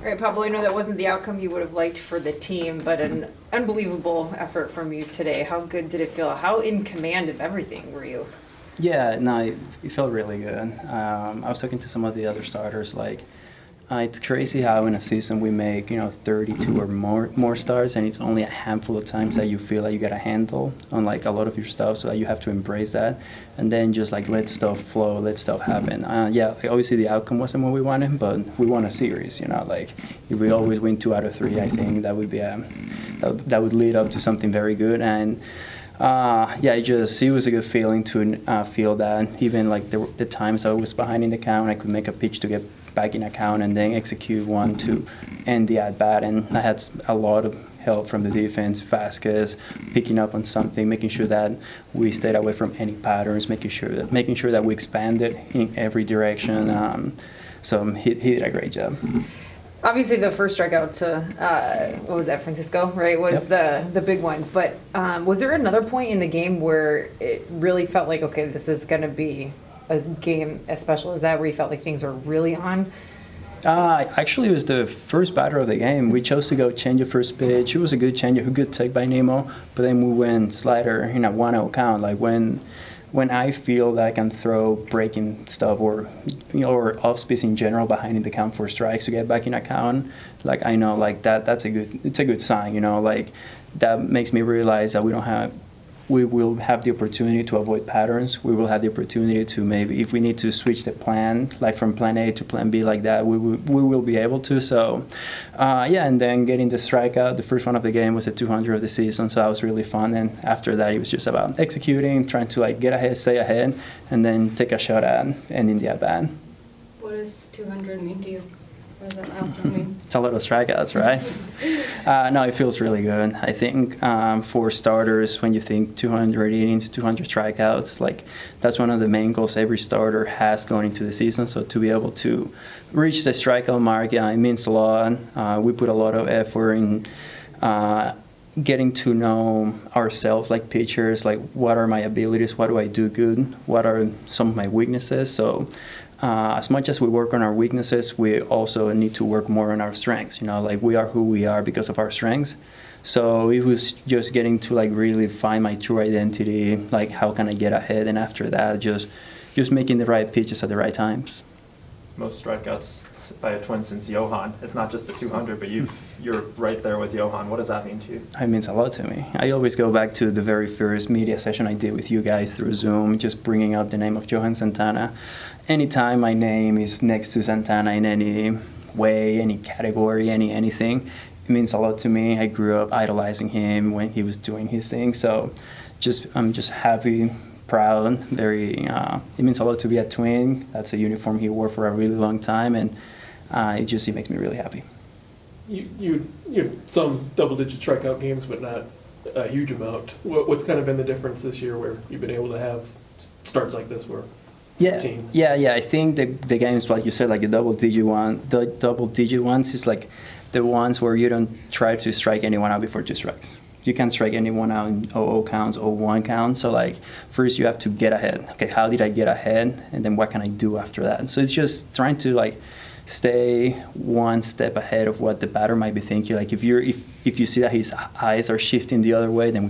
All right, Pablo, I know that wasn't the outcome you would have liked for the team, but an unbelievable effort from you today. How good did it feel? How in command of everything were you? Yeah, no, it felt really good. I was talking to some of the other starters, it's crazy how in a season we make 32 or more starts, and it's only a handful of times that you feel like you got a handle on like a lot of your stuff, so that you have to embrace that and then just like let stuff flow, let stuff happen. Yeah, like, obviously the outcome wasn't what we wanted, but we won a series. Like if we always win 2 out of 3, I think that would be that would lead up to something very good. And yeah, it was a good feeling to feel that even like the times I was behind in the count, I could make a pitch to get back in account and then execute one to end the at-bat. And I had a lot of help from the defense, Vasquez, picking up on something, making sure that we stayed away from any patterns, making sure that we expanded in every direction. So he did a great job. Obviously, the first strikeout to, what was that, Francisco, right, was Yep. the big one. But was there another point in the game where it really felt like, okay, this is going to be a game as special as that, where you felt like things were really on? Actually, it was the first batter of the game. We chose to go change the first pitch. It was a good change, a good take by Nemo, but then we went slider in a 1-0 count. Like when I feel that I can throw breaking stuff or off speed in general behind in the count for strikes to get back in a count, like I know like it's a good sign. Like that makes me realize that we will have the opportunity to avoid patterns. We will have the opportunity to maybe, if we need to switch the plan, like from plan A to plan B like that, we will be able to. So, yeah, and then getting the strikeout, the first one of the game was the 200 of the season, so that was really fun. And after that, it was just about executing, trying to like get ahead, stay ahead, and then take a shot at ending the at-bat. What does 200 mean to you? What does that milestone mean? It's a lot of strikeouts, right? No, it feels really good. I think for starters, when you think 200 innings, 200 strikeouts, like that's one of the main goals every starter has going into the season. So to be able to reach the strikeout mark, yeah, it means a lot. We put a lot of effort in getting to know ourselves like pitchers, like what are my abilities, what do I do good, what are some of my weaknesses. So as much as we work on our weaknesses, we also need to work more on our strengths. Like we are who we are because of our strengths. So it was just getting to like really find my true identity, like how can I get ahead, and after that, just making the right pitches at the right times. Most strikeouts by a Twin since Johan. It's not just the 200, but you're right there with Johan. What does that mean to you? It means a lot to me. I always go back to the very first media session I did with you guys through Zoom, just bringing up the name of Johan Santana. Anytime my name is next to Santana in any way, any category, anything, it means a lot to me. I grew up idolizing him when he was doing his thing. So I'm just happy, proud, very. It means a lot to be a Twin. That's a uniform he wore for a really long time, and it makes me really happy. You have some double-digit strikeout games, but not a huge amount. What's kind of been the difference this year where you've been able to have starts like this where? Yeah. I think the games, like you said, like the double-digit ones is like the ones where you don't try to strike anyone out before 2 strikes. You can't strike anyone out in 0-0 counts, 0-1 counts. So like first you have to get ahead. Okay, how did I get ahead? And then what can I do after that? So it's just trying to like stay one step ahead of what the batter might be thinking. Like if you see that his eyes are shifting the other way, then we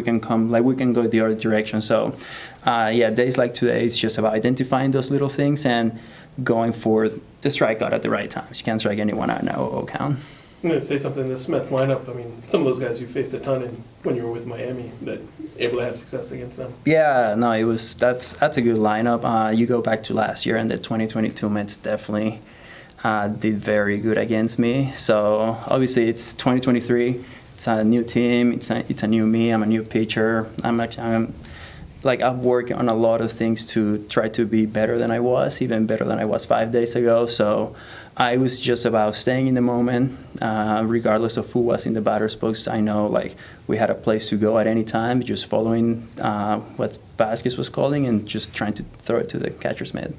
can go the other direction. So yeah, days like today is just about identifying those little things and going for the strikeout at the right times. You can't strike anyone out in an 0-0 count. I'm going to say something, this Mets lineup, I mean, some of those guys you faced a ton when you were with Miami, that able to have success against them. Yeah, no, that's a good lineup. You go back to last year, and the 2022 Mets definitely did very good against me. So obviously it's 2023. It's a new team. It's a new me. I'm a new pitcher. I've worked on a lot of things to try to be better than I was, even better than I was 5 days ago. So I was just about staying in the moment, regardless of who was in the batter's box. I know like we had a place to go at any time, just following what Vasquez was calling and just trying to throw it to the catcher's mitt.